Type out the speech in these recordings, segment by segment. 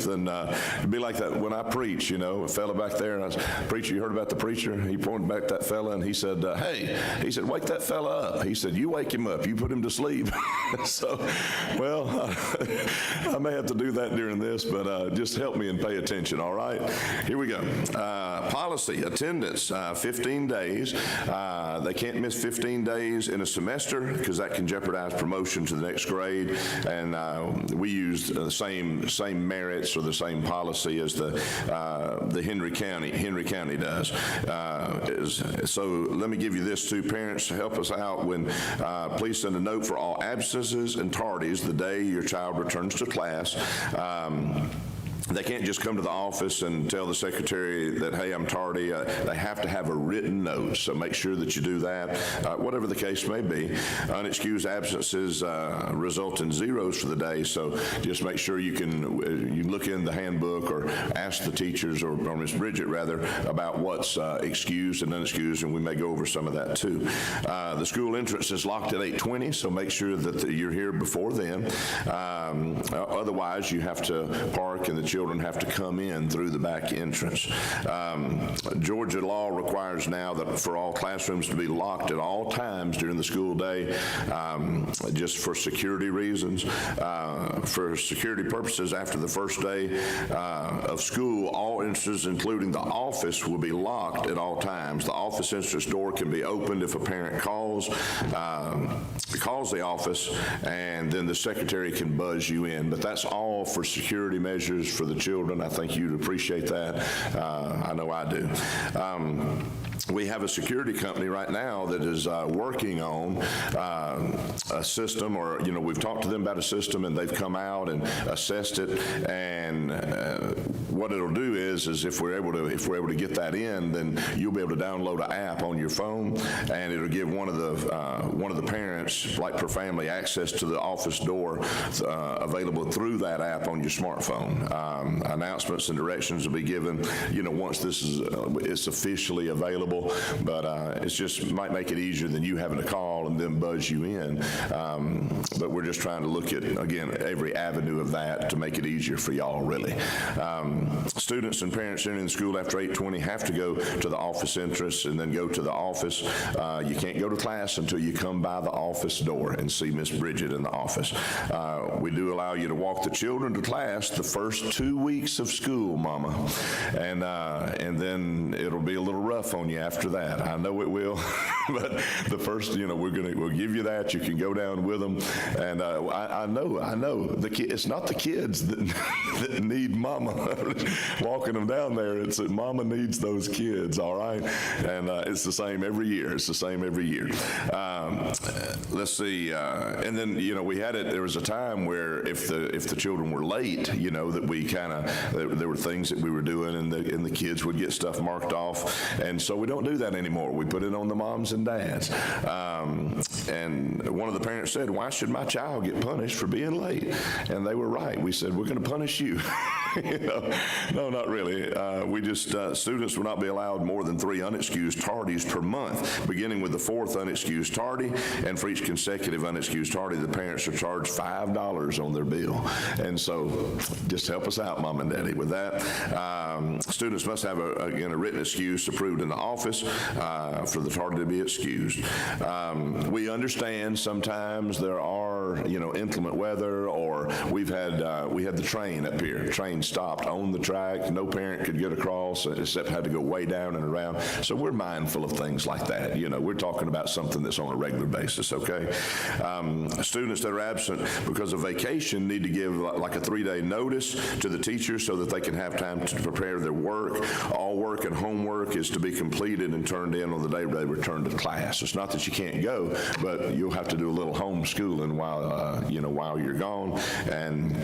truth. And it'd be like that when I preach, you know, a fella back there, and I was, preacher, you heard about the preacher? He pointed back at that fella and he said, hey, he said, wake that fella up. He said, you wake him up, you put him to sleep. So, well, I may have to do that during this, but just help me and pay attention, all right? Here we go. Policy, attendance, 15 days. They can't miss 15 days in a semester because that can jeopardize promotion to the next grade. And we use the same merits or the same policy as the Henry County does. So let me give you this too, parents, to help us out. When please send a note for all absences and tardies the day your child returns to class. They can't just come to the office and tell the secretary that, hey, I'm tardy. They have to have a written note, so make sure that you do that, whatever the case may be. Unexcused absences result in zeros for the day, so just make sure you can look in the handbook or ask the teachers, or Miss Bridget rather, about what's excused and unexcused, and we may go over some of that too. The school entrance is locked at 8:20, so make sure that you're here before then. Otherwise, you have to park and the children have to come in through the back entrance. Georgia law requires now that for all classrooms to be locked at all times during the school day, just for security reasons. For security purposes, after the first day of school, all entrances, including the office, will be locked at all times. The office entrance door can be opened if a parent calls the office, and then the secretary can buzz you in. But that's all for security measures for the children. I think you'd appreciate that. I know I do. We have a security company right now that is working on a system, or, you know, we've talked to them about a system and they've come out and assessed it. And what it'll do is if we're able to get that in, then you'll be able to download an app on your phone, and it'll give one of the parents, like per family, access to the office door available through that app on your smartphone. Announcements and directions will be given, you know, once this is it's officially available, but it's just might make it easier than you having to call and then buzz you in. But we're just trying to look at, again, every avenue of that to make it easier for y'all, really. Students and parents entering the school after 8:20 have to go to the office entrance and then go to the office. You can't go to class until you come by the office door and see Miss Bridget in the office. We do allow you to walk the children to class the first 2 weeks of school, Mama, and then it'll be a little rough on you after that. I know it will, but the first, you know, we'll give you that. You can go down with them, and I know it's not the kids that need Mama walking them down there. It's that Mama needs those kids. All right, and it's the same every year. It's the same every year. Let's see, and then, you know, we had it. There was a time where if the children were late, you know, that we kind of there were things that we were doing, and the kids would get stuff marked off, and so we don't do that anymore. We put it on the moms and dads. And one of the parents said, "Why should my child get punished for being late?" And they were right. We said, "We're going to punish you." You know, no, not really. We just students will not be allowed more than 3 unexcused tardies per month, beginning with the 4th unexcused tardy, and for each consecutive unexcused tardy, the parents are charged $5 on their bill. And so, just help us out, Mom and Daddy, with that. Students must have a written excuse approved in the office for the tardy to be excused. We understand sometimes there are, you know, inclement weather, or we had the train up here. Train stopped on the track. No parent could get across except had to go way down and around. So we're mindful of things like that. You know, we're talking about something that's on a regular basis, okay? Students that are absent because of vacation need to give like a 3-day notice to the teachers so that they can have time to prepare their work. All work and homework is to be completed and turned in on the day they return to class. It's not that you can't go, but you'll have to do a little homeschooling while you're gone, and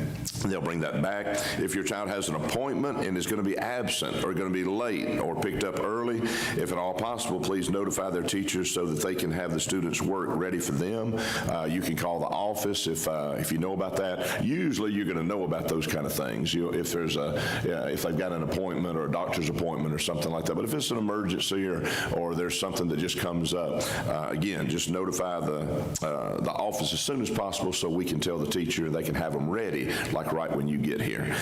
they'll bring that back. If your child has an appointment and is going to be absent or going to be late or picked up early, if at all possible, please notify their teachers so that they can have the students' work ready for them. You can call the office if you know about that. Usually you're going to know about those kind of things. If there's if they've got an appointment or a doctor's appointment or something like that. But if it's an emergency or there's something that just comes up, again, just notify the office as soon as possible so we can tell the teacher they can have them ready, like right when you get here.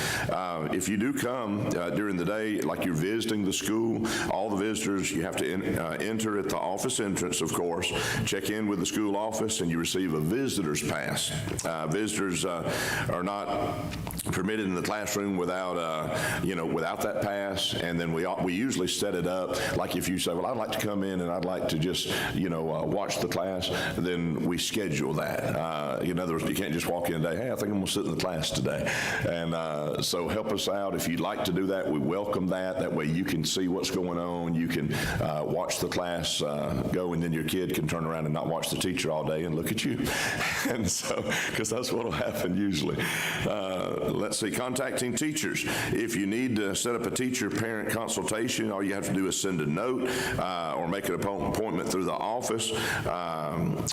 If you do come during the day, like you're visiting the school, all the visitors, you have to enter at the office entrance, of course, check in with the school office, and you receive a visitor's pass. Visitors are not permitted in the classroom without that pass, and then we usually set it up, like if you say, well, I'd like to come in and I'd like to just, watch the class, then we schedule that. In other words, you can't just walk in today, hey, I think I'm going to sit in the class today. And so help us out. If you'd like to do that, we welcome that. That way you can see what's going on. You can watch the class go, and then your kid can turn around and not watch the teacher all day and look at you. And so, because that's what will happen usually. Let's see, contacting teachers. If you need to set up a teacher-parent consultation, all you have to do is send a note or make an appointment through the office.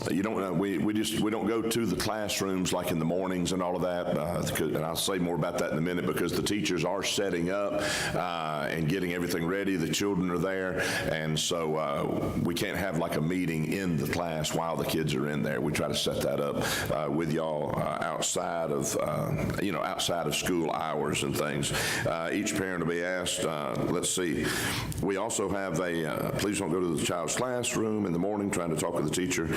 We don't go to the classrooms like in the mornings and all of that, and I'll say more about that in a minute, because the teachers are setting up and getting everything ready. The children are there, and so we can't have like a meeting in the class while the kids are in there. We try to set that up with y'all outside of school hours and things. Each parent will be asked, let's see, we also have please don't go to the child's classroom in the morning trying to talk with the teacher.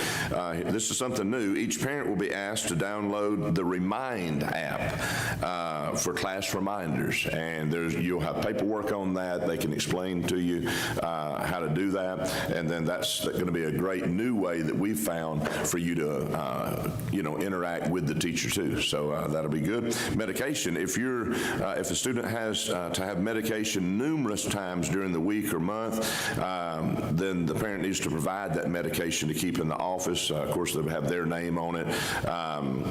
This is something new. Each parent will be asked to download the Remind app for class reminders, and you'll have paperwork on that. They can explain to you how to do that, and then that's going to be a great new way that we've found for you to interact with the teacher too. So that'll be good. Medication. If a student has to have medication numerous times during the week or month, then the parent needs to provide that medication to keep in the office. Of course, they'll have their name on it.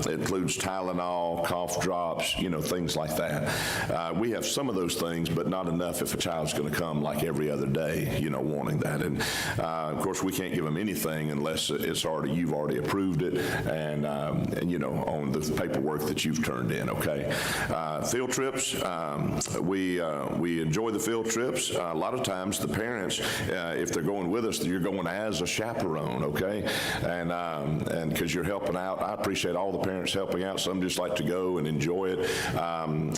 It includes Tylenol, cough drops, things like that. We have some of those things, but not enough if a child's going to come like every other day, wanting that. And of course, we can't give them anything unless you've already approved it and on the paperwork that you've turned in. Okay. Field trips. We enjoy the field trips. A lot of times the parents, if they're going with us, you're going as a chaperone, okay? And because you're helping out, I appreciate all the parents helping out. Some just like to go and enjoy it.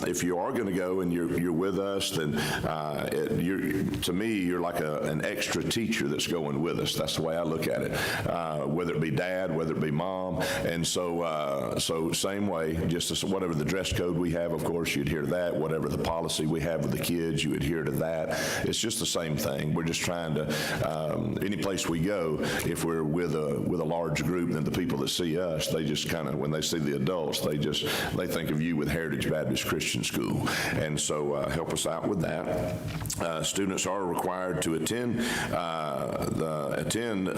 If you are going to go and you're with us, then to me, you're like an extra teacher that's going with us. That's the way I look at it. Whether it be dad, whether it be mom, and so same way. Just whatever the dress code we have, of course, you adhere to that. Whatever the policy we have with the kids, you adhere to that. It's just the same thing. We're just trying to, any place we go, if we're with a large group, then the people that see us, they just kind of, when they see the adults, they think of you with Heritage Baptist Christian School. And so help us out with that. Students are required to attend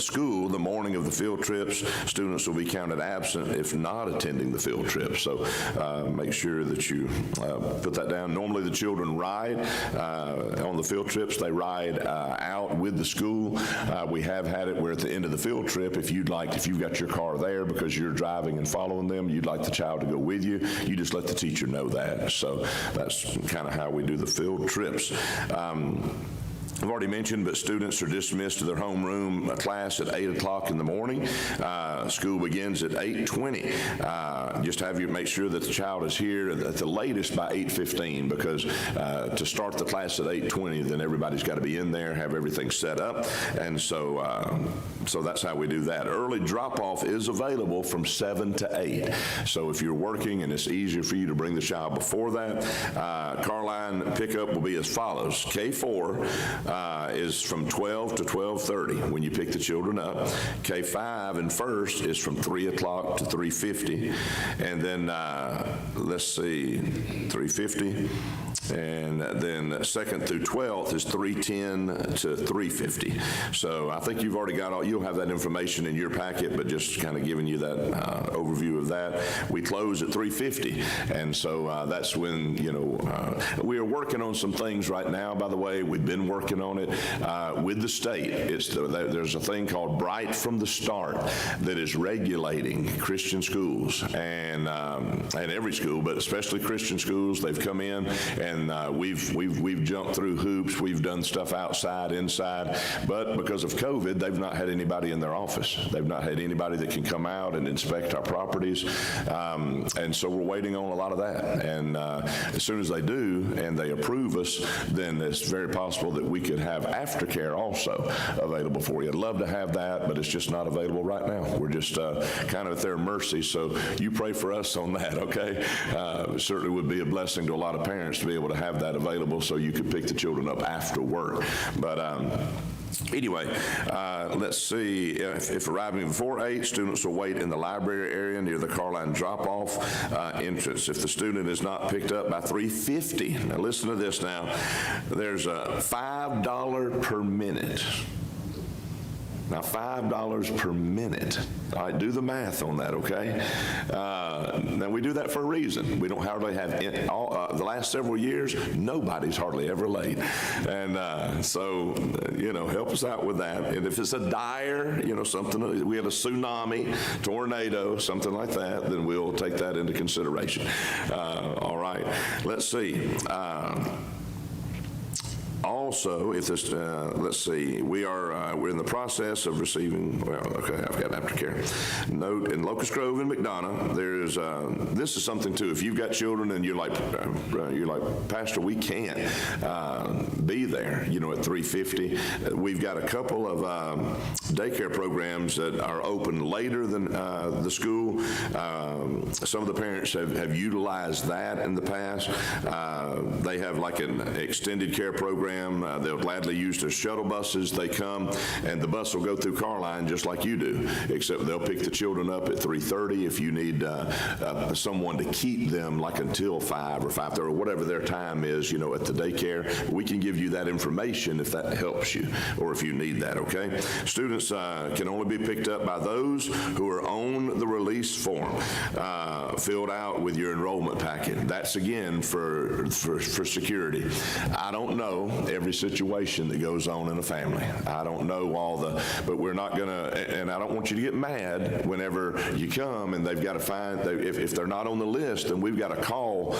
school the morning of the field trips. Students will be counted absent if not attending the field trip. So make sure that you put that down. Normally the children ride on the field trips. They ride out with the school. We have had it where at the end of the field trip, if you've got your car there because you're driving and following them, you'd like the child to go with you, you just let the teacher know that. So that's kind of how we do the field trips. I've already mentioned, but students are dismissed to their homeroom class at 8 o'clock in the morning. School begins at 8:20. Just have you make sure that the child is here at the latest by 8:15, because to start the class at 8:20, then everybody's got to be in there, have everything set up, and so that's how we do that. Early drop-off is available from 7 to 8. So if you're working and it's easier for you to bring the child before that, car line pickup will be as follows. K4 is from 12 to 12:30 when you pick the children up. K5 and first is from 3 o'clock to 3:50. And then, let's see, 3:50. And then second through 12th is 3:10 to 3:50. So I think you've already got you'll have that information in your packet, but just kind of giving you that overview of that. We close at 3:50. And so that's when, we are working on some things right now, by the way. We've been working on it with the state. There's a thing called Bright from the Start that is regulating Christian schools and every school, but especially Christian schools. They've come in and we've jumped through hoops. We've done stuff outside, inside, but because of COVID, they've not had anybody in their office. They've not had anybody that can come out and inspect our properties, and so we're waiting on a lot of that. And as soon as they do, do and they approve us, then it's very possible that we could have aftercare also available for you. I'd love to have that, but it's just not available right now. We're just kind of at their mercy, so you pray for us on that, okay? It certainly would be a blessing to a lot of parents to be able to have that available so you could pick the children up after work. But anyway, let's see. If arriving before 8, students will wait in the library area near the car line drop-off entrance. If the student is not picked up by 3:50, now listen to this now, there's a $5 per minute. Now, $5 per minute. All right, do the math on that, okay? Now, we do that for a reason. We don't hardly have, the last several years, nobody's hardly ever late. And so, help us out with that. And if it's a dire, something, we had a tsunami, tornado, something like that, then we'll take that into consideration. All right, let's see. Also, if this, let's see, we're in the process of receiving, okay, I've got aftercare. Note, in Locust Grove and McDonough, there's, this is something too, if you've got children and you're like, Pastor, we can't be there, at 3:50. We've got a couple of daycare programs that are open later than the school. Some of the parents have utilized that in the past. They have like an extended care program. They'll gladly use their shuttle buses. They come, and the bus will go through Carline just like you do, except they'll pick the children up at 3:30. If you need someone to keep them like until 5 or 5:30 or whatever their time is, at the daycare, we can give you that information if that helps you or if you need that, okay? Students can only be picked up by those who are on the release form filled out with your enrollment packet. That's, again, for security. I don't know every situation that goes on in a family. I don't know all but we're not going to, and I don't want you to get mad whenever you come and they've got to find, if they're not on the list, then we've got to call,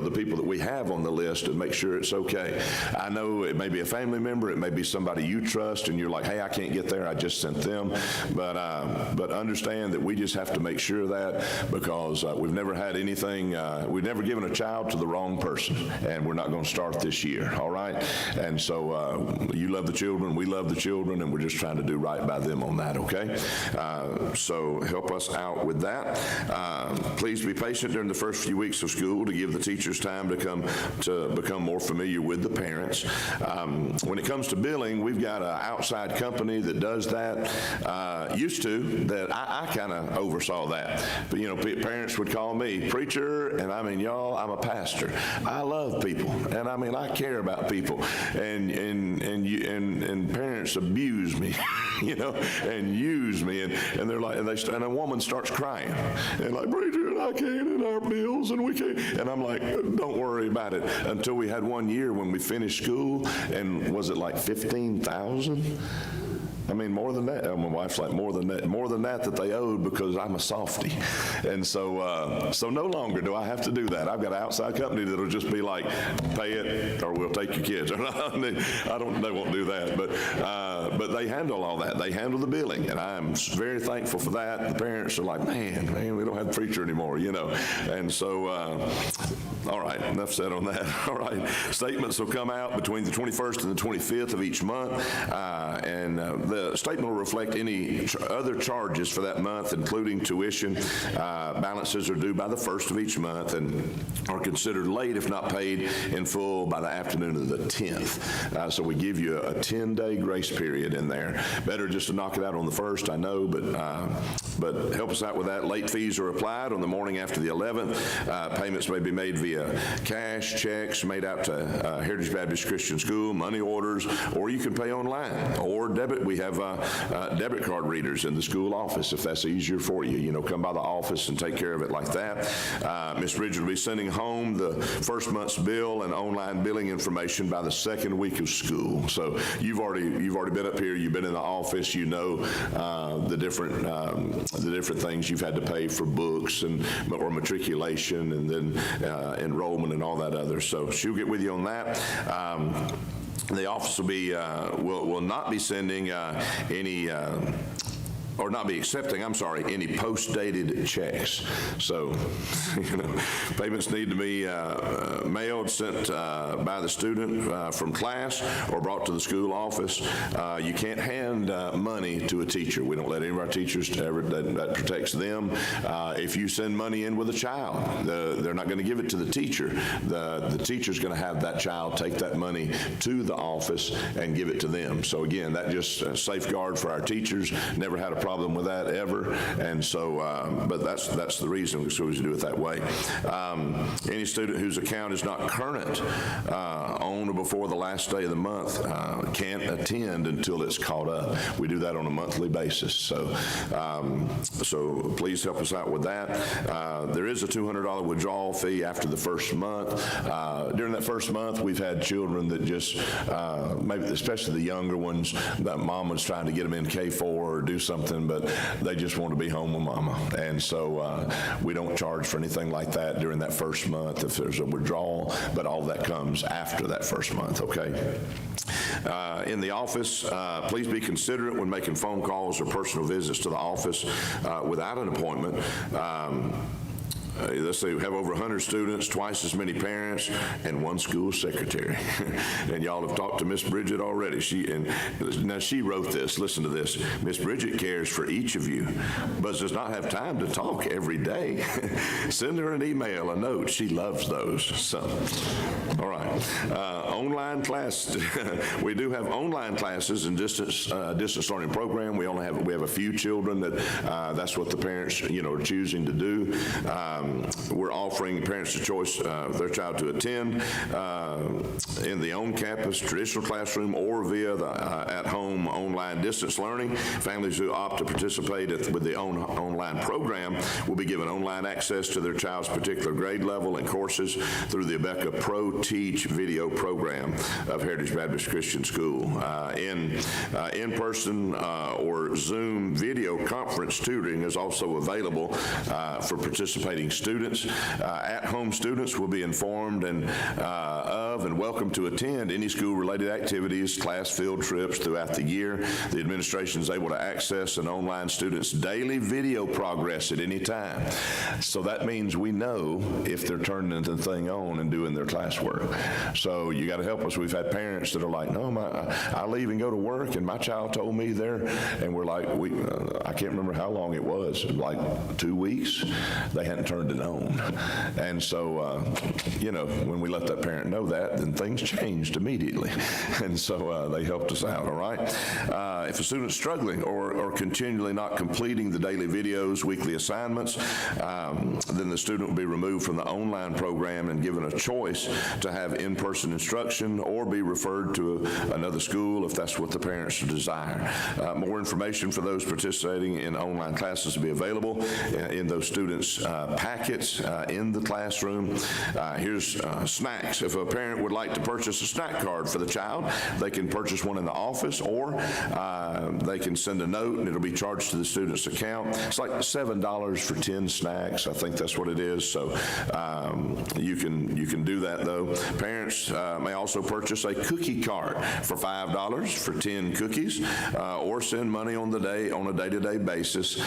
the people that we have on the list and make sure it's okay. I know it may be a family member, it may be somebody you trust, and you're like, hey, I can't get there, I just sent them. But understand that we just have to make sure of that because we've never had anything, we've never given a child to the wrong person, and we're not going to start this year, all right? And so you love the children, we love the children, and we're just trying to do right by them on that, okay? So help us out with that. Please be patient during the first few weeks of school to give the teachers time to become more familiar with the parents. When it comes to billing, we've got an outside company that does that. Used to, that I kind of oversaw that. But, parents would call me, preacher, and y'all, I'm a pastor. I love people, and I care about people. And parents abuse me, and use me, and they're like, and a woman starts crying, and like, preacher, and I can't, and our bills, and we can't, and I'm like, don't worry about it. Until we had one year when we finished school, and was it like 15,000? More than that. My wife's like, more than that they owed because I'm a softie. And so no longer do I have to do that. I've got an outside company that'll just be like, pay it or we'll take your kids. They won't do that. But they handle all that. They handle the billing, and I'm very thankful for that. The parents are like, man, we don't have a preacher anymore, And so, all right, enough said on that. All right, statements will come out between the 21st and the 25th of each month, and the statement will reflect any other charges for that month, including tuition. Balances are due by the 1st of each month and are considered late if not paid in full by the afternoon of the 10th. So we give you a 10-day grace period in there. Better just to knock it out on the 1st, I know, but help us out with that. Late fees are applied on the morning after the 11th. Payments may be made via cash, checks made out to Heritage Baptist Christian School, money orders, or you can pay online or debit. We have debit card readers in the school office if that's easier for you. Come by the office and take care of it like that. Miss Bridget will be sending home the first month's bill and online billing information by the second week of school. So you've already been up here. You've been in the office. The different things you've had to pay for books or matriculation and then enrollment and all that other. So she'll get with you on that. The office will not be sending any or not be accepting, I'm sorry, any post-dated checks. So, payments need to be mailed, sent by the student from class, or brought to the school office. You can't hand money to a teacher. We don't let any of our teachers ever, that protects them. If you send money in with a child, they're not going to give it to the teacher. The teacher's going to have that child take that money to the office and give it to them. So again, that just safeguard for our teachers. Never had a problem with that ever. And so, but that's the reason, so we do it that way. Any student whose account is not current on or before the last day of the month can't attend until it's caught up. We do that on a monthly basis. So, so please help us out with that. There is a $200 withdrawal fee after the first month. During that first month, we've had children that just, maybe especially the younger ones, that mom was trying to get them in K4 or do something, but they just want to be home with mama. And so we don't charge for anything like that during that first month if there's a withdrawal, but all that comes after that first month, okay? In the office, please be considerate when making phone calls or personal visits to the office without an appointment. Let's say we have over 100 students, twice as many parents, and one school secretary. And y'all have talked to Miss Bridget already. Now she wrote this. Listen to this. Miss Bridget cares for each of you, but does not have time to talk every day. Send her an email, a note. She loves those. So, all right. Online class. We do have online classes and distance learning program. We have a few children that that's what the parents are choosing to do. We're offering parents a choice their child to attend in the on-campus traditional classroom or via the at-home online distance learning. Families who opt to participate with the online program will be given online access to their child's particular grade level and courses through the Abeka Pro Teach video program of Heritage Baptist Christian School. In-person or Zoom video conference tutoring is also available for participating students. At-home students will be informed of and welcome to attend any school-related activities, class field trips throughout the year. The administration is able to access an online student's daily video progress at any time. So that means we know if they're turning the thing on and doing their classwork. So you got to help us. We've had parents that are like, no, I leave and go to work, and my child told me there, and we're like, I can't remember how long it was, like 2 weeks. They hadn't turned it on. And so, when we let that parent know that, then things changed immediately. And so they helped us out, all right? If a student's struggling or continually not completing the daily videos, weekly assignments, then the student will be removed from the online program and given a choice to have in-person instruction or be referred to another school if that's what the parents desire. More information for those participating in online classes will be available in those students' packets in the classroom. Here's snacks. If a parent would like to purchase a snack card for the child, they can purchase one in the office, or they can send a note and it'll be charged to the student's account. It's like $7 for 10 snacks. I think that's what it is. So you can do that though. Parents may also purchase a cookie cart for $5 for 10 cookies, or send money on a day-to-day basis.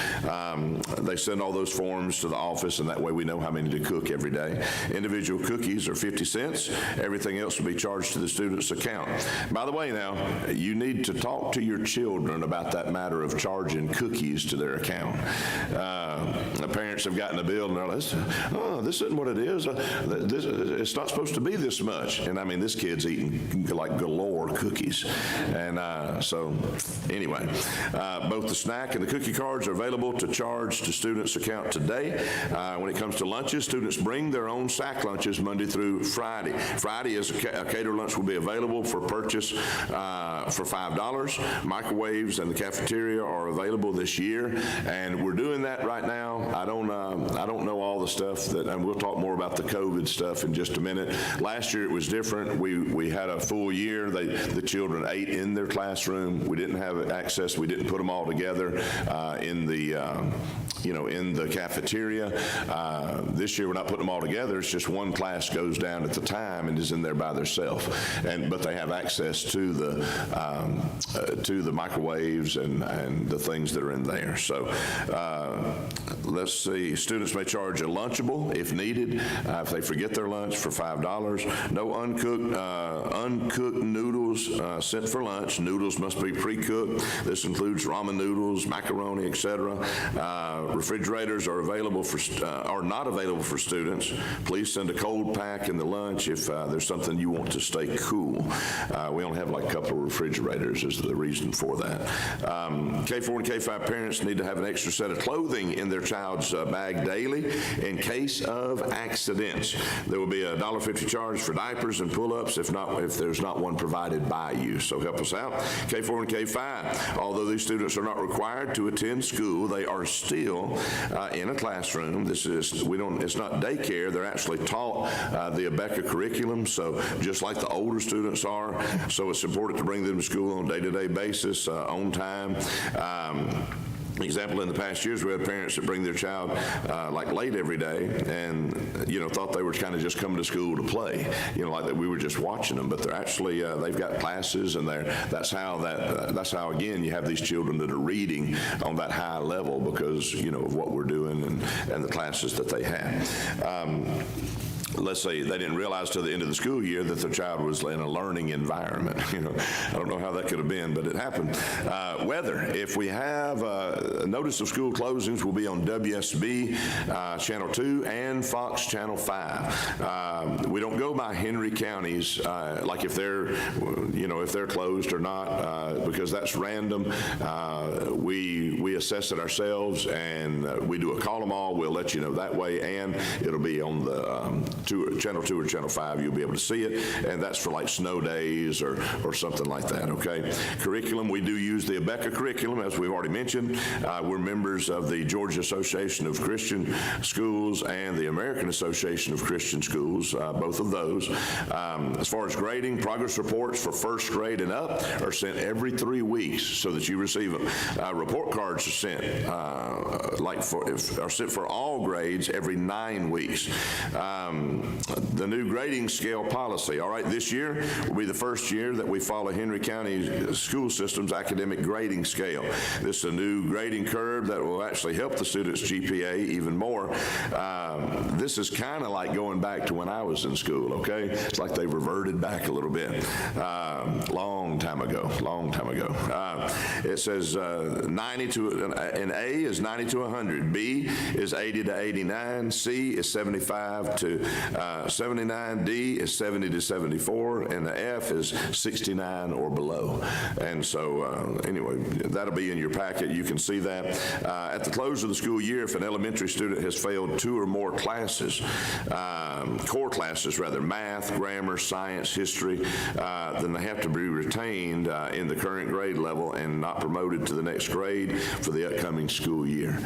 They send all those forms to the office, and that way we know how many to cook every day. Individual cookies are 50 cents. Everything else will be charged to the student's account. By the way, now, you need to talk to your children about that matter of charging cookies to their account. The parents have gotten a bill, and they're like, this isn't what it is. It's not supposed to be this much. And I mean, this kid's eating like galore cookies. And so anyway, both the snack and the cookie cards are available to charge to students' account today. When it comes to lunches, students bring their own sack lunches Monday through Friday. Friday is a catered lunch will be available for purchase for $5. Microwaves and the cafeteria are available this year, and we're doing that right now. I don't know all the stuff and we'll talk more about the COVID stuff in just a minute. Last year it was different. We had a full year. The children ate in their classroom. We didn't have access. We didn't put them all together in the cafeteria. This year we're not putting them all together. It's just one class goes down at the time and is is in there by themselves, but they have access to the microwaves and the things that are in there. So let's see, students may charge a Lunchable if needed, if they forget their lunch, for $5. No uncooked noodles sent for lunch. Noodles must be pre-cooked. This includes ramen noodles, macaroni, etc. Refrigerators are not available for students. Please send a cold pack in the lunch if there's something you want to stay cool. We only have like a couple of refrigerators is the reason for that. K4 and K5 parents need to have an extra set of clothing in their child's bag daily in case of accidents. There will be a $1.50 charge for diapers and pull-ups if there's not one provided by you. So help us out. K4 and K5, although these students are not required to attend school, they are still in a classroom. It's not daycare. They're actually taught the ABECA curriculum, so just like the older students are. So it's important to bring them to school on a day-to-day basis, on time. Example, in the past years, we had parents that bring their child like late every day and, thought they were kind of just coming to school to play, like that we were just watching them, but they're actually, they've got classes, and that's how, again, you have these children that are reading on that high level because, of what we're doing and the classes that they have. Let's say they didn't realize till the end of the school year that their child was in a learning environment. I don't know how that could have been, but it happened. Weather. If we have a notice of school closings, will be on WSB Channel 2 and Fox Channel 5. We don't go by Henry counties, like if they're closed or not, because that's random. We assess it ourselves, and we do a call them all. We'll let you know that way, and it'll be on the Channel 2 or Channel 5, you'll be able to see it, and that's for like snow days or something like that, okay? Curriculum, we do use the ABECA curriculum, as we've already mentioned. We're members of the Georgia Association of Christian Schools and the American Association of Christian Schools, both of those. As far as grading, progress reports for first grade and up are sent every 3 weeks so that you receive them. Report cards are sent, are sent for all grades every 9 weeks. The new grading scale policy. All right, this year will be the first year that we follow Henry County School System's academic grading scale. This is a new grading curve that will actually help the students' GPA even more. This is kind of like going back to when I was in school, okay? It's like they've reverted back a little bit. Long time ago. It says 90 to, an A is 90 to 100, B is 80 to 89, C is 75 to 79, D is 70 to 74, and the F is 69 or below. And so anyway, that'll be in your packet. You can see that. At the close of the school year, if an elementary student has failed 2 or more classes, core classes rather, math, grammar, science, history, then they have to be retained in the current grade level and not promoted to the next grade for the upcoming school year.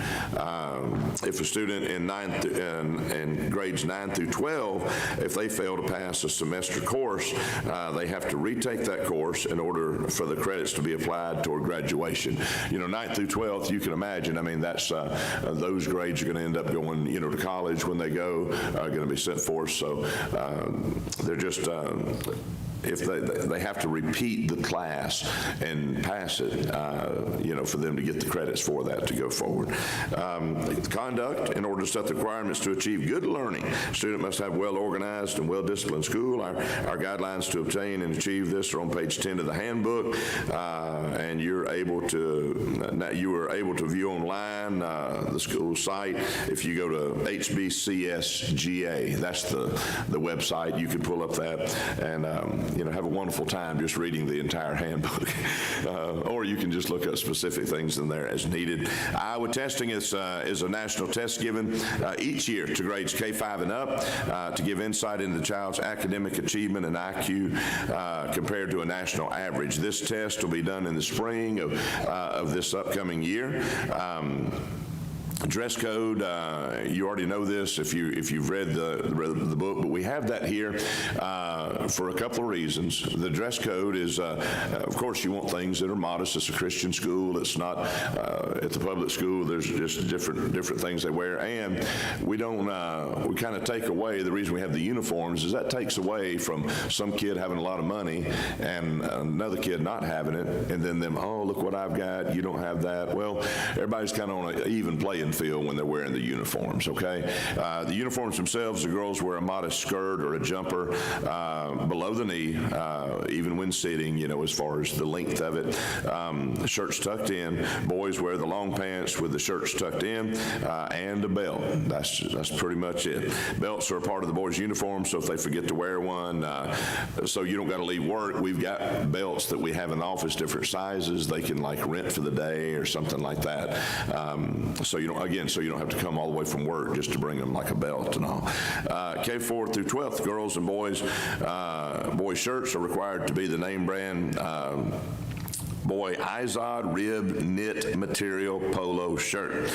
If a student in grades 9 through 12, if they fail to pass a semester course, they have to retake that course in order for the credits to be applied toward graduation. 9th through 12th, you can imagine, that's those grades are going to end up going, to college when they go, going to be sent forth. So they're just if they have to repeat the class and pass it, for them to get the credits for that to go forward. Conduct, in order to set the requirements to achieve good learning, student must have well-organized and well-disciplined school. Our guidelines to obtain and achieve this are on page 10 of the handbook, and you are able to view online the school site. If you go to HBCS GA, that's the website. You can pull up that and have a wonderful time just reading the entire handbook. Or you can just look at specific things in there as needed. Iowa testing is a national test given each year to grades K5 and up to give insight into the child's academic achievement and IQ compared to a national average. This test will be done in the spring of this upcoming year. Dress code, you already know this if you've read the book, but we have that here for a couple of reasons. The dress code is, of course, you want things that are modest. It's a Christian school. It's not at the public school. There's just different things they wear, and we don't. We kind of take away the reason we have the uniforms is that takes away from some kid having a lot of money and another kid not having it, and then them, oh, look what I've got. You don't have that. Well, everybody's kind of on an even playing field when they're wearing the uniforms, okay? The uniforms themselves, the girls wear a modest skirt or a jumper below the knee, even when sitting, as far as the length of it. The shirt's tucked in. Boys wear the long pants with the shirts tucked in and a belt. That's pretty much it. Belts are a part of the boys' uniform, so if they forget to wear one, so you don't got to leave work, we've got belts that we have in the office, different sizes. They can like rent for the day or something like that. So you don't have to come all the way from work just to bring them like a belt and all. K4 through 12th, girls and boys shirts are required to be the name brand boy Izod rib knit material polo shirt.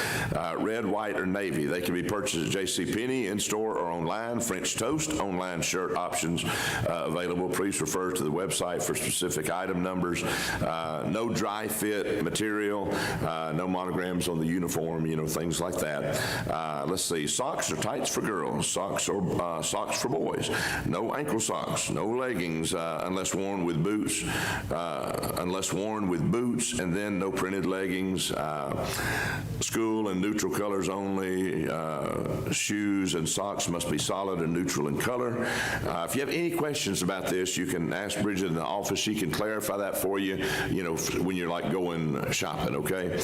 Red, white, or navy. They can be purchased at JCPenney, in-store or online. French toast, online shirt options available. Please refer to the website for specific item numbers. No dry fit material, no monograms on the uniform, things like that. Let's see, socks or tights for girls, socks for boys. No ankle socks, no leggings unless worn with boots, and then no printed leggings. School and neutral colors only. Shoes and socks must be solid and neutral in color. If you have any questions about this, you can ask Bridget in the office. She can clarify that for you, when you're like going shopping, okay?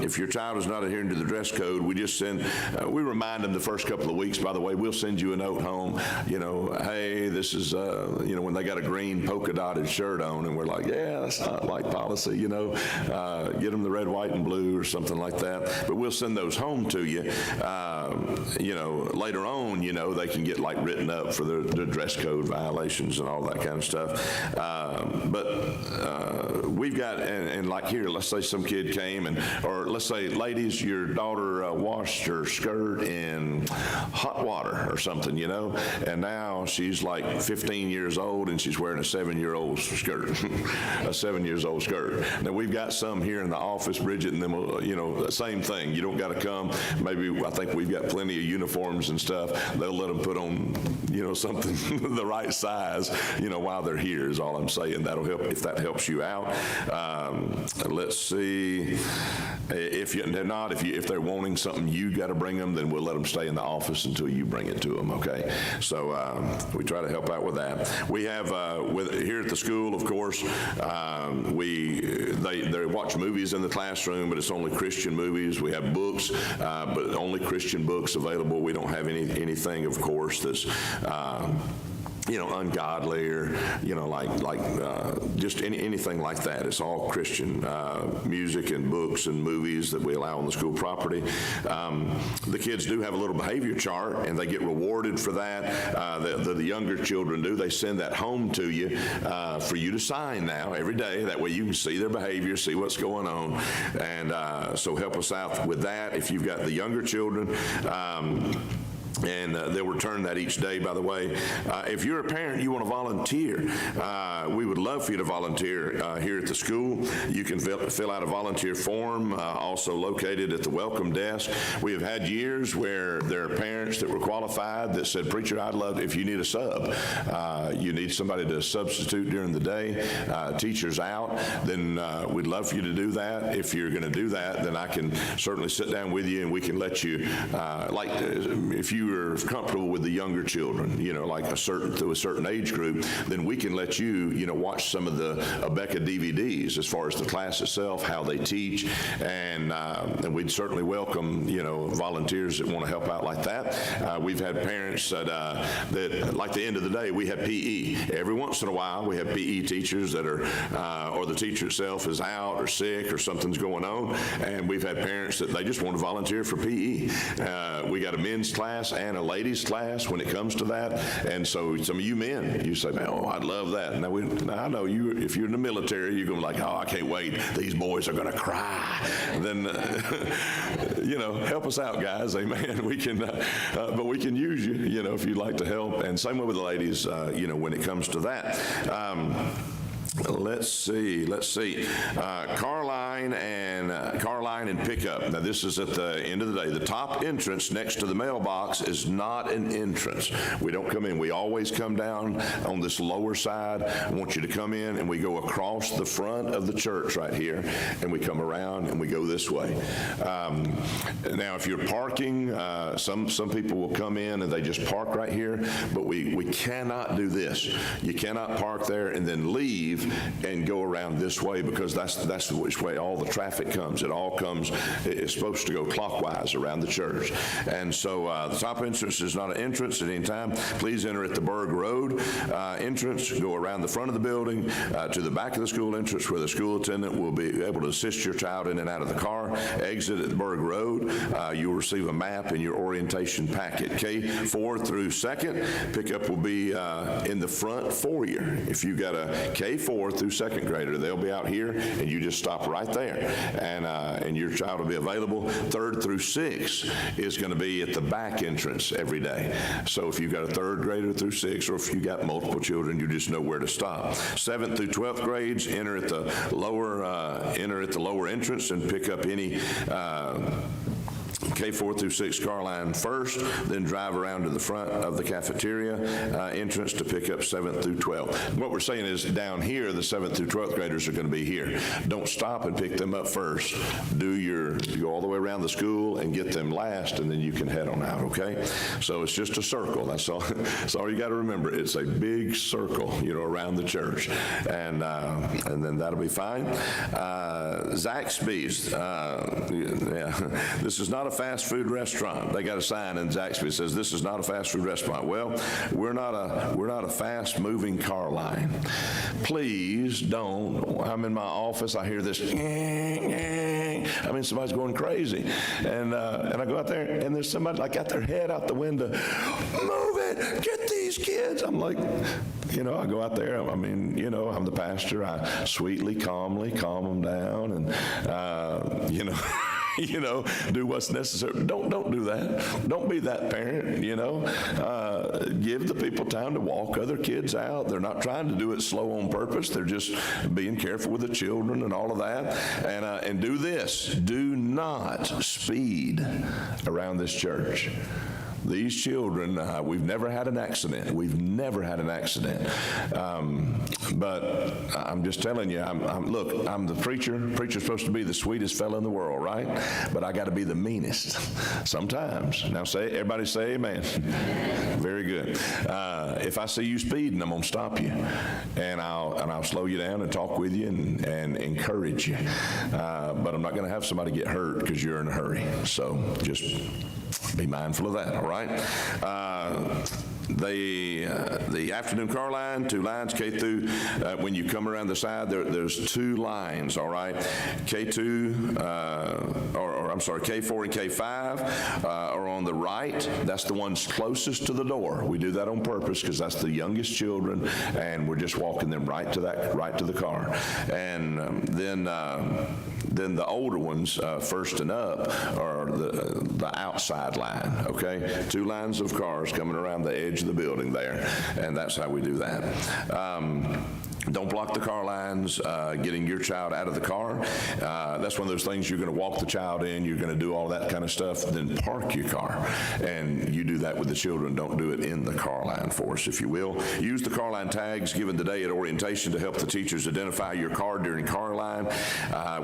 If your child is not adhering to the dress code, we just we remind them the first couple of weeks, by the way, we'll send you a note home, hey, this is, when they got a green polka dotted shirt on, and we're like, yeah, that's not like policy, get them the red, white, and blue or something like that. But we'll send those home to you. Later on, they can get like written up for the dress code violations and all that kind of stuff. But we've got, and like here, let's say some kid came or let's say, ladies, your daughter washed her skirt in hot water or something, and now she's like 15 years old and she's wearing a 7-year-old skirt, a 7-year-old skirt. Now we've got some here in the office, Bridget, and then same thing. You don't got to come. Maybe I think we've got plenty of uniforms and stuff. They'll let them put on, something the right size, while they're here. Is all I'm saying. That'll help if that helps you out. Let's see. If they're wanting something, you got to bring them. Then we'll let them stay in the office until you bring it to them. Okay. So we try to help out with that. We have here at the school, of course. They watch movies in the classroom, but it's only Christian movies. We have books, but only Christian books available. We don't have anything, of course, that's ungodly or, just anything like that. It's all Christian music and books and movies that we allow on the school property. The kids do have a little behavior chart, and they get rewarded for that. The younger children do. They send that home to you for you to sign now every day. That way you can see their behavior, see what's going on. And so help us out with that. If you've got the younger children, and they'll return that each day, by the way. If you're a parent, you want to volunteer, we would love for you to volunteer here at the school. You can fill out a volunteer form, also located at the welcome desk. We have had years where there are parents that were qualified that said, preacher, I'd love, if you need a sub, you need somebody to substitute during the day, teacher's out, then we'd love for you to do that. If you're going to do that, then I can certainly sit down with you and we can let you, if you are comfortable with the younger children, like through a certain age group, then we can let you, watch some of the Abeka DVDs as far as the class itself, how they teach, and we'd certainly welcome, volunteers that want to help out like that. We've had parents that like the end of the day, we have PE. Every once in a while, we have PE teachers that are, or the teacher itself is out or sick or something's going on, and we've had parents that they just want to volunteer for PE. We got a men's class and a ladies class when it comes to that. And so some of you men, you say, man, oh, I'd love that. Now, I know you, if you're in the military, you're going to be like, oh, I can't wait. These boys are going to cry. Then, help us out, guys. Amen. We can, but we can use you, if you'd like to help. And same way with the ladies, when it comes to that. Let's see. Car line and pickup. Now, this is at the end of the day. The top entrance next to the mailbox is not an entrance. We don't come in. We always come down on this lower side. I want you to come in, and we go across the front of the church right here, and we come around, and we go this way. Now, if you're parking, some people will come in, and they just park right here, but we cannot do this. You cannot park there and then leave and go around this way, because that's which way all the traffic comes. It's supposed to go clockwise around the church. And so the top entrance is not an entrance at any time. Please enter at the Berg Road entrance, go around the front of the building to the back of the school entrance, where the school attendant will be able to assist your child in and out of the car. Exit at the Berg Road. You'll receive a map in your orientation packet. K4 through 2nd, pickup will be in the front foyer. If you got a K4 through 2nd grader, they'll be out here, and you just stop right there, and your child will be available. 3rd through 6th is going to be at the back entrance every day. So if you've got a 3rd grader through 6th, or if you got multiple children, you just know where to stop. 7th through 12th grades enter at the lower entrance and pick up any K4 through 6 car line first, then drive around to the front of the cafeteria entrance to pick up 7th through 12th. What we're saying is down here, the 7th through 12th graders are going to be here. Don't stop and pick them up first. You go all the way around the school and get them last, and then you can head on out, okay? So it's just a circle. That's all. That's all you got to remember. It's a big circle, around the church, and then that'll be fine. Zaxby's. This is not a fast food restaurant. They got a sign in Zaxby that says this is not a fast food restaurant. Well, we're not a fast moving car line. Please don't. I'm in my office. I hear this. Somebody's going crazy, and I go out there, and there's somebody got their head out the window. Move it! Get these kids! I'm like, I go out there. I'm the pastor. I sweetly, calmly calm them down, and do what's necessary. Don't do that. Don't be that parent, Give the people time to walk other kids out. They're not trying to do it slow on purpose. They're just being careful with the children and all of that. And do this. Do not speed around this church. These children, we've never had an accident. But I'm just telling you, look, I'm the preacher. Preacher's supposed to be the sweetest fellow in the world, right? But I got to be the meanest sometimes. Now everybody say amen. Very good. If I see you speeding, I'm going to stop you. And I'll slow you down and talk with you and encourage you. But I'm not going to have somebody get hurt because you're in a hurry. So just be mindful of that, all right? The afternoon car line, 2 lines, K through, when you come around the side, there's 2 lines, all right? K4 and K5 are on the right. That's the ones closest to the door. We do that on purpose because that's the youngest children, and we're just walking them right to the car. And then the older ones, first and up, are the outside line, okay? 2 lines of cars coming around the edge of the building there, and that's how we do that. Don't block the car lines, getting your child out of the car. That's one of those things you're going to walk the child in, you're going to do all that kind of stuff, then park your car. And you do that with the children. Don't do it in the car line for us, if you will. Use the car line tags given today at orientation to help the teachers identify your car during car line.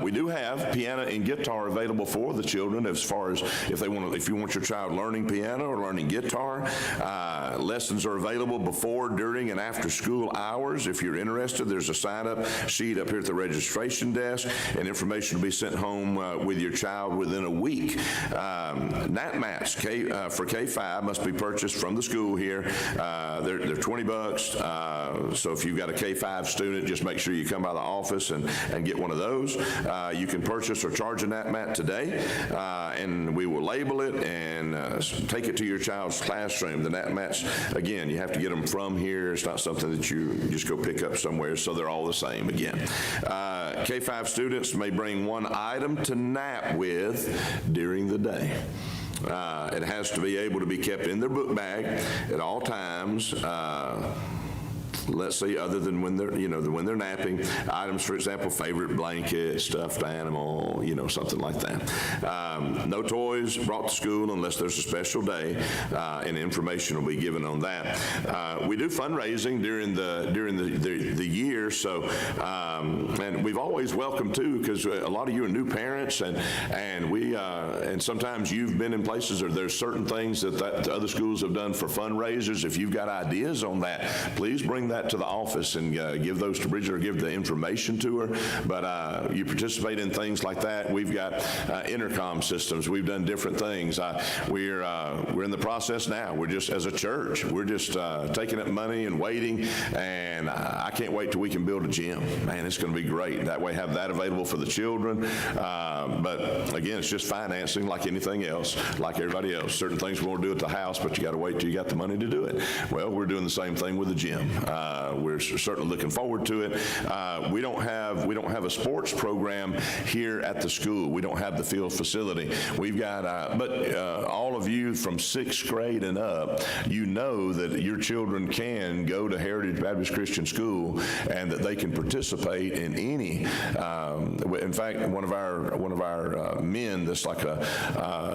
We do have piano and guitar available for the children as far as if you want your child learning piano or learning guitar. Lessons are available before, during, and after school hours if you're interested. interested, there's a sign-up sheet up here at the registration desk, and information will be sent home with your child within a week. Nap mats for K-5 must be purchased from the school here. They're $20. So if you've got a K-5 student, just make sure you come by the office and get one of those. You can purchase or charge a nap mat today, and we will label it and take it to your child's classroom. The nap mats, again, you have to get them from here. It's not something that you just go pick up somewhere, so they're all the same again. K-5 students may bring one item to nap with during the day. It has to be able to be kept in their book bag at all times. Let's see, other than when they're, when they're napping, items, for example, favorite blanket, stuffed animal, something like that. No toys brought to school unless there's a special day, and information will be given on that. We do fundraising during the year, so and we've always welcomed too, because a lot of you are new parents, and we and sometimes you've been in places, or there's certain things that other schools have done for fundraisers. If you've got ideas on that, please bring that to the office and give those to Bridget, or give the information to her. But you participate in things like that. We've got intercom systems. We've done different things. We're in the process now. We're just, as a church, we're just taking up money and waiting, and I can't wait till we can build a gym. Man, it's going to be great. That way, have that available for the children. But again, it's just financing like anything else, like everybody else. Certain things we want to do at the house, but you got to wait till you got the money to do it. Well, we're doing the same thing with the gym. We're certainly looking forward to it. We don't have a sports program here at the school. We don't have the field facility. We've got, but all of you from 6th grade and up, you know that your children can go to Heritage Baptist Christian School, and that they can participate in any. In fact, one of our men that's like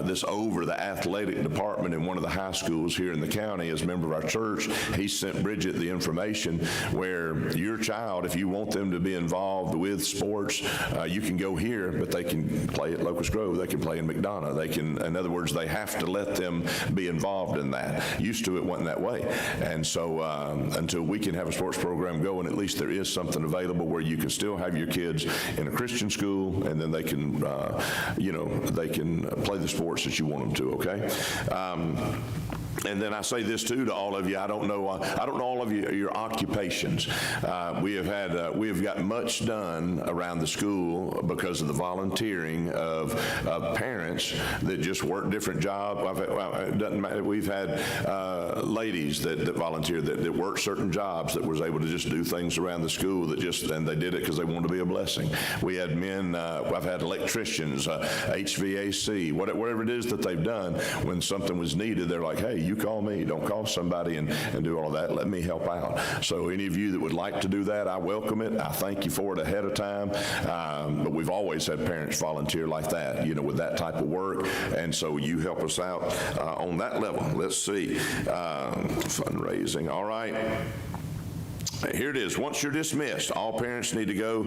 this over the athletic department in one of the high schools here in the county, as a member of our church, he sent Bridget the information where your child, if you want them to be involved with sports, you can go here, but they can play at Locust Grove, they can play in McDonough, they can, in other words, they have to let them be involved in that. Used to, it wasn't that way. And so until we can have a sports program going, at least there is something available where you can still have your kids in a Christian school, and then they can, they can play the sports that you want them to, okay? And then I say this too to all of you. I don't know all of your occupations. We have got much done around the school because of the volunteering of parents that just work different jobs. It doesn't matter. We've had ladies that volunteer that work certain jobs that was able to just do things around the school and they did it because they wanted to be a blessing. We had men. I've had electricians, HVAC, whatever it is that they've done. When something was needed, they're like, hey, you call me, don't call somebody and do all of that. Let me help out. So any of you that would like to do that, I welcome it. I thank you for it ahead of time. But we've always had parents volunteer like that, with that type of work. And so you help us out on that level. Let's see. Fundraising. All right. Here it is. Once you're dismissed, all parents need to go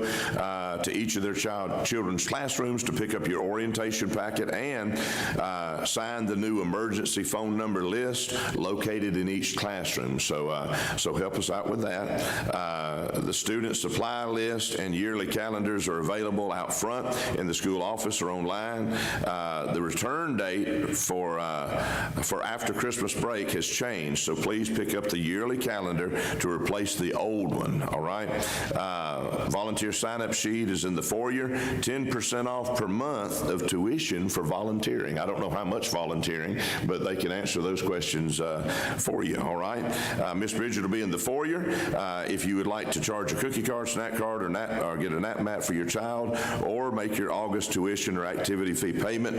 to each of their children's classrooms to pick up your orientation packet and sign the new emergency phone number list located in each classroom. So help us out with that. The student supply list and yearly calendars are available out front in the school office or online. The return date for after Christmas break has changed, so please pick up the yearly calendar to replace the old one, all right? Volunteer sign-up sheet is in the foyer. 10% off per month of tuition for volunteering. I don't know how much volunteering, but they can answer those questions for you, all right? Miss Bridget will be in the foyer. If you would like to charge a cookie card, snack card, or get a nap mat for your child, or make your August tuition or activity fee payment,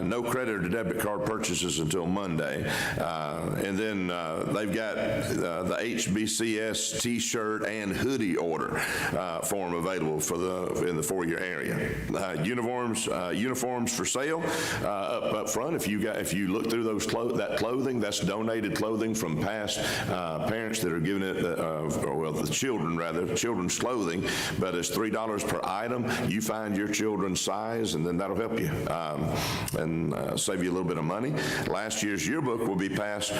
no credit or debit card purchases until Monday. And then they've got the HBCS T-shirt and hoodie order form available in the foyer area. Uniforms for sale up front. If you look through that clothing, that's donated clothing from past parents that are giving it, the children's clothing, but it's $3 per item. You find your children's size, and then that'll help you and save you a little bit of money. Last year's yearbook will be passed.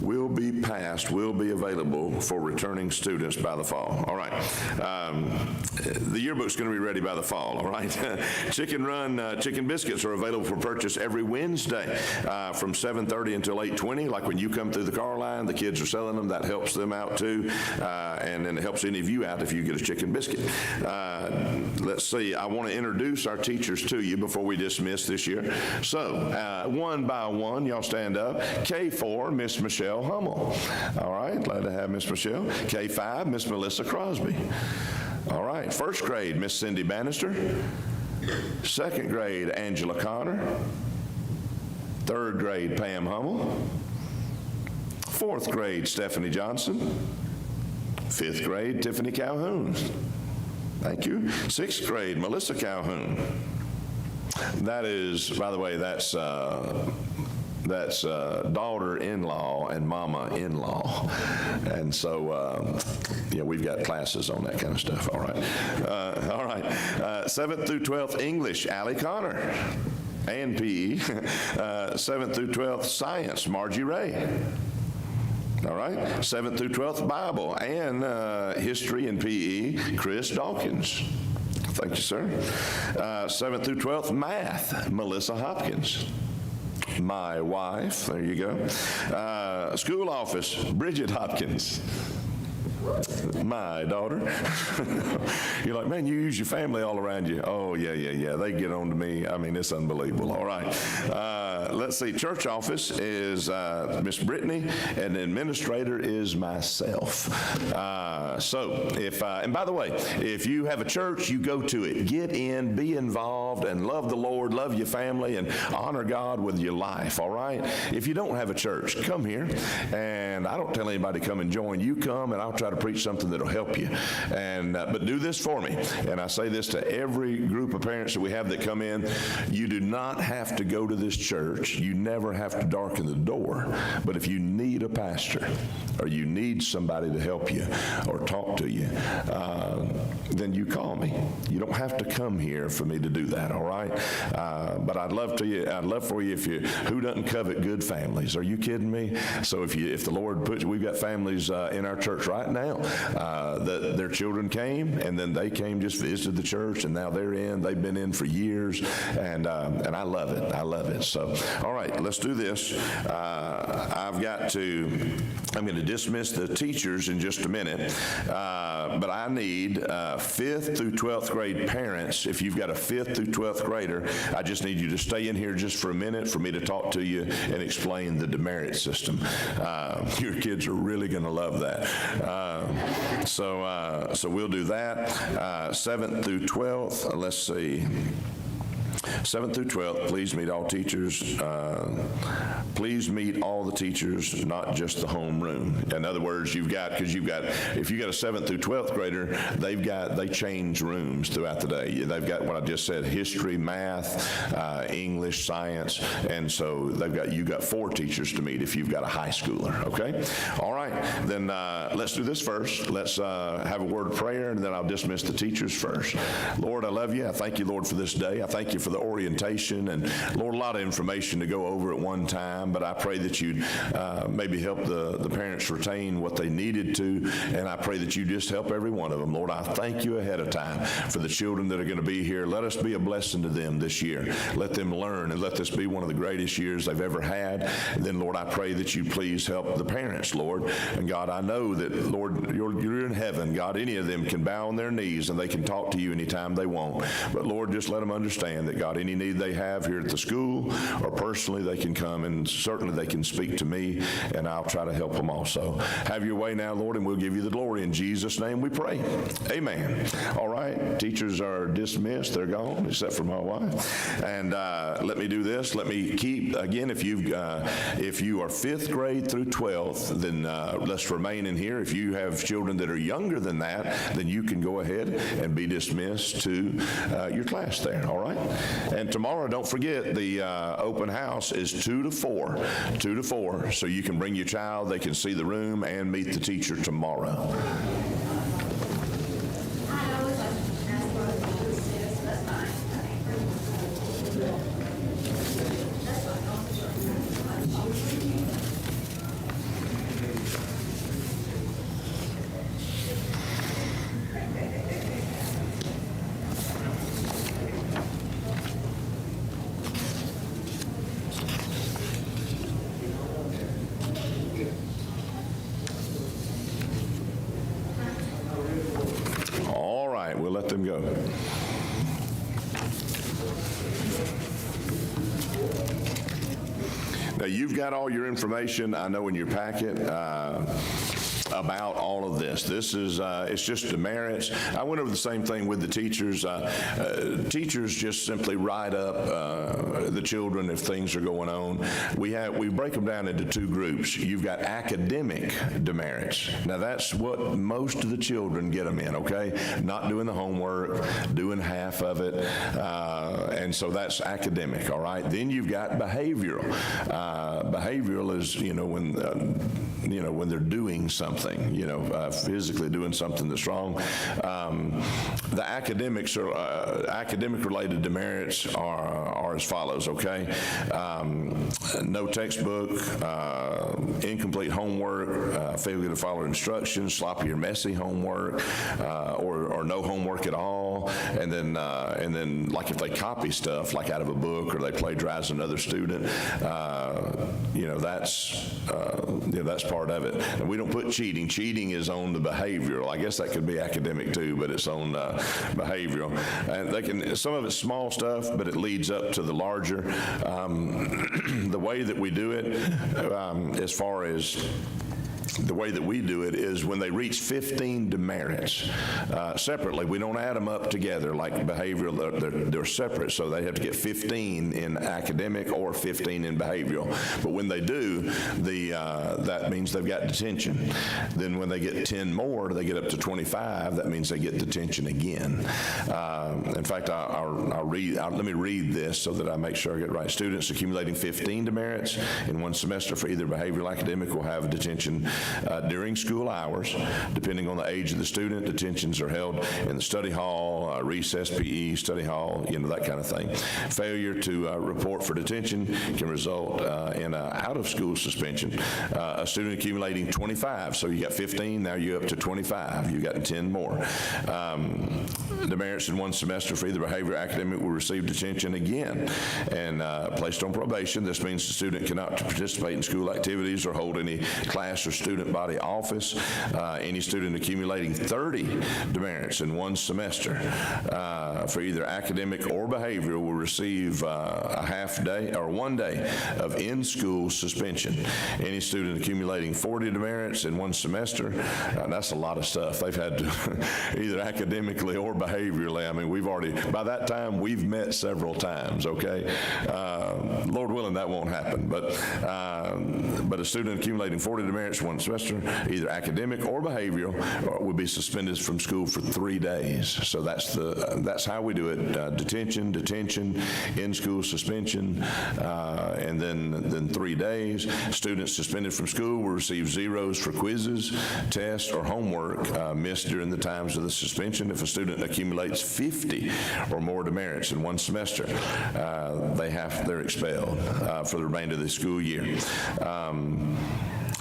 will be passed, will be available for returning students by the fall. All right. The yearbook's going to be ready by the fall. All right. Chicken Run chicken biscuits are available for purchase every Wednesday from 7:30 until 8:20. Like when you come through the car line, the kids are selling them. That helps them out too, and then it helps any of you out if you get a chicken biscuit. Let's see. I want to introduce our teachers to you before we dismiss this year. So one by one, y'all stand up. K4, Miss Michelle Hummel. All right, glad to have Miss Michelle. K5, Miss Melissa Crosby. All right, first grade, Miss Cindy Bannister. Second grade, Angela Connor. Third grade, Pam Hummel. Fourth grade, Stephanie Johnson. Fifth grade, Tiffany Calhoun. Thank you. Sixth grade, Melissa Calhoun. That is, by the way, that's daughter-in-law and mama-in-law. And so, we've got classes on that kind of stuff. All right. All right. 7th through 12th English, Allie Connor. And PE. 7th through 12th Science, Margie Ray. All right. 7th through 12th Bible and History and PE, Chris Dawkins. Thank you, sir. 7th through 12th Math, Melissa Hopkins. My wife, there you go. School office, Bridget Hopkins. My daughter. You're like, man, you use your family all around you. Oh, yeah. They get on to me. I mean, it's unbelievable. All right. Let's see. Church office is Miss Brittany, and the administrator is myself. So if, and by the way, if you have a church, you go to it. Get in, be involved, and love the Lord, love your family, and honor God with your life, all right? If you don't have a church, come here, and I don't tell anybody to come and join. You come, and I'll try to preach something that'll help you. And but do this for me, and I say this to every group of parents that we have that come in. You do not have to go to this church. You never have to darken the door. But if you need a pastor, or you need somebody to help you or talk to you, then you call me. You don't have to come here for me to do that, all right? But I'd love for you, if you, who doesn't covet good families? Are you kidding me? So if the Lord puts, we've got families in our church right now that their children came, and then they came, just visited the church, and now they're in. They've been in for years, and I love it. I love it. So, all right, let's do this. I'm going to dismiss the teachers in just a minute, but I need 5th through 12th grade parents. If you've got a 5th through 12th grader, I just need you to stay in here just for a minute for me to talk to you and explain the demerit system. Your kids are really going to love that. So we'll do that. 7th through 12th, let's see. 7th through 12th, please meet all teachers. Please meet all the teachers, not just the homeroom. In other words, if you got a 7th through 12th grader, they change rooms throughout the day. They've got what I just said: history, math, English, science, and so you got 4 teachers to meet if you've got a high schooler. Okay, all right. Then let's do this first. Let's have a word of prayer, and then I'll dismiss the teachers first. Lord, I love you. I thank you, Lord, for this day. I thank you for the orientation, and Lord, a lot of information to go over at one time, but I pray that you'd maybe help the parents retain what they needed to, and I pray that you just help every one of them. Lord, I thank you ahead of time for the children that are going to be here. Let us be a blessing to them this year. Let them learn, and let this be one of the greatest years they've ever had. And then, Lord, I pray that you please help the parents, Lord. And God, I know that, Lord, you're in heaven. God, any of them can bow on their knees, and they can talk to you anytime they want. But Lord, just let them understand that, God, any need they have here at the school or personally, they can come, and certainly they can speak to me, and I'll try to help them also. Have your way now, Lord, and we'll give you the glory. In Jesus' name we pray. Amen. All right, teachers are dismissed. They're gone, except for my wife. And let me do this. Let me keep, again, if you are 5th grade through 12th, then let's remain in here. If you have children that are younger than that, then you can go ahead and be dismissed to your class there, all right? And tomorrow, don't forget, the open house is 2 to 4, 2 to 4, so you can bring your child, they can see the room and meet the teacher tomorrow. you've got all your information, I know, in your packet. About all of this. This is, it's just demerits. I went over the same thing with the teachers. Teachers just simply write up the children if things are going on. We break them down into two groups. You've got academic demerits. Now that's what most of the children get them in, okay? Not doing the homework, doing half of it, and so that's academic, all right? Then you've got behavioral. Behavioral is, when they're doing something, physically doing something that's wrong. The academics are academic-related demerits are as follows. Okay, no textbook, incomplete homework, failure to follow instructions, sloppy or messy homework, or no homework at all, and then like if they copy stuff like out of a book or they plagiarize another student, that's part of it. And we don't put cheating. Cheating is on the behavioral. I guess that could be academic too, but it's on behavioral. And some of it's small stuff, but it leads up to the larger. The way that we do it, as far as the way that we do it, is when they reach 15 demerits separately. We don't add them up together like behavioral. They're separate, so they have to get 15 in academic or 15 in behavioral. But when they do, that means they've got detention. Then when they get 10 more, they get up to 25. That means they get detention again. In fact, let me read this so that I make sure I get it right. Students accumulating 15 demerits in one semester for either behavioral or academic will have detention during school hours. Depending on the age of the student, detentions are held in the study hall, recess, PE, study hall, that kind of thing. Failure to report for detention can result in an out-of-school suspension. A student accumulating 25, so you got 15, now you're up to 25. You've got 10 more. Demerits in one semester for either behavior or academic will receive detention again and placed on probation. This means the student cannot participate in school activities or hold any class or student body office. Any student accumulating 30 demerits in one semester for either academic or behavioral will receive a half day or 1 day of in-school suspension. Any student accumulating 40 demerits in one semester, that's a lot of stuff. They've had to either academically or behaviorally. I mean, by that time, we've met several times, okay? Lord willing, that won't happen. But a student accumulating 40 demerits one semester, either academic or behavioral, would be suspended from school for 3 days. So that's how we do it: detention, in-school suspension, and then 3 days. Students suspended from school will receive zeros for quizzes, tests, or homework missed during the times of the suspension. If a student accumulates 50 or more demerits in one semester, they're expelled for the remainder of the school year.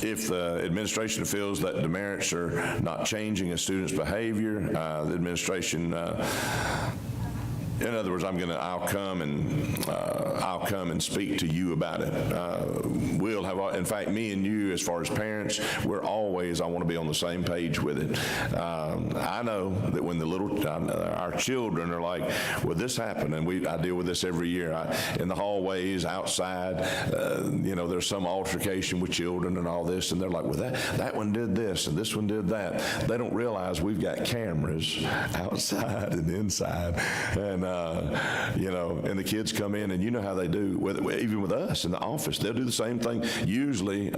If the administration feels that demerits are not changing a student's behavior, the administration in other words, I'll come and speak to you about it. We'll have, in fact, me and you, as far as parents, I want to be on the same page with it. I know that when our children are like, well, this happened, and I deal with this every year. In the hallways, outside, there's some altercation with children and all this, and they're like, well, that one did this, and this one did that. They don't realize we've got cameras outside and inside, and and the kids come in, and you know how they do, even with us in the office. They'll do the same thing. Usually,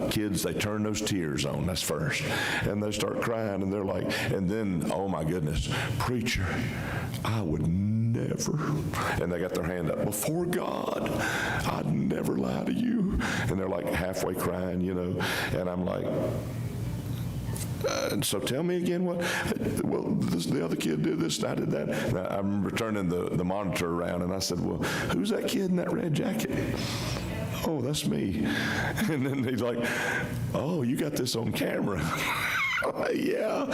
kids, they turn those tears on. That's first. And they start crying, and they're like, and then, oh my goodness, preacher, I would never. And they got their hand up. Before God, I'd never lie to you. And they're like halfway crying, and I'm like, so tell me again what? Well, the other kid did this, and I did that. And I remember turning the monitor around, and I said, well, who's that kid in that red jacket? Oh, that's me. And then he's like, oh, you got this on camera. Yeah.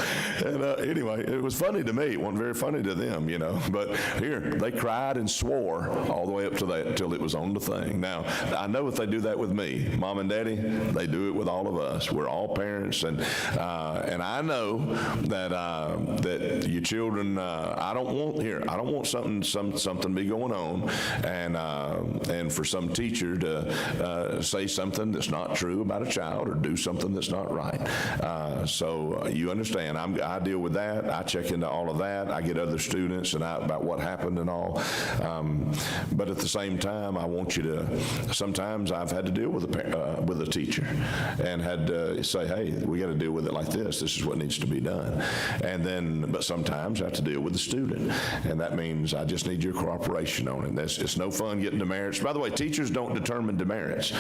And anyway, it was funny to me. It wasn't very funny to them, you know. But here, they cried and swore all the way up to that until it was on the thing. Now, I know if they do that with me, Mom and Daddy, they do it with all of us. We're all parents, and I know that that your children. I don't want something to be going on, and for some teacher to say something that's not true about a child or do something that's not right. So you understand, I deal with that. I check into all of that. I get other students and about what happened and all. But at the same time, I want you to, sometimes I've had to deal with a teacher and had to say, hey, we got to deal with it like this. This is what needs to be done. But sometimes I have to deal with the student. And that means I just need your cooperation on it. It's no fun getting demerits. By the way, teachers don't determine demerits.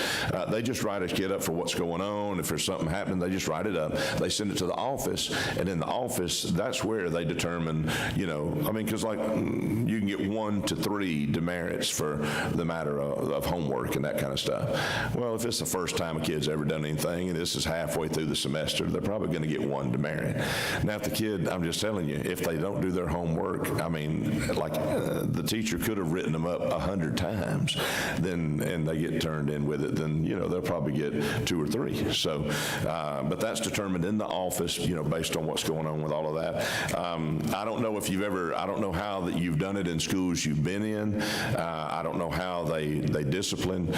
They just write a kid up for what's going on. If there's something happening, they just write it up. They send it to the office, and in the office, that's where they determine, because like you can get 1 to 3 demerits for the matter of homework and that kind of stuff. Well, if it's the first time a kid's ever done anything, and this is halfway through the semester, they're probably going to get 1 demerit. Now, if the kid, I'm just telling you, if they don't do their homework, the teacher could have written them up 100 times, and they get turned in with it, then, they'll probably get 2 or 3. So, but that's determined in the office, based on what's going on with all of that. I don't know if I don't know how that you've done it in schools you've been in. I don't know how they discipline.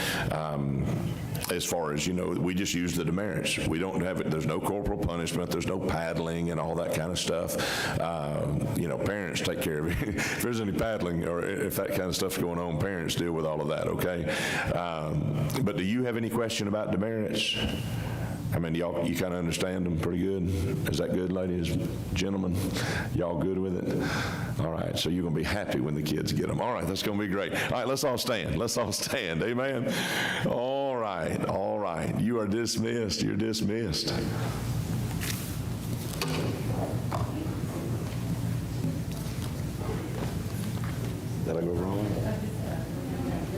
As far as, we just use the demerits. We don't have it. There's no corporal punishment. There's no paddling and all that kind of stuff. Parents take care of it. If there's any paddling or if that kind of stuff's going on, parents deal with all of that, okay? But do you have any question about demerits? I mean, y'all, you kind of understand them pretty good? Is that good, ladies, gentlemen? Y'all good with it? All right, so you're going to be happy when the kids get them. All right, that's going to be great. All right, let's all stand. Let's all stand. Amen? All right, all right. You are dismissed. You're dismissed. Did I go wrong?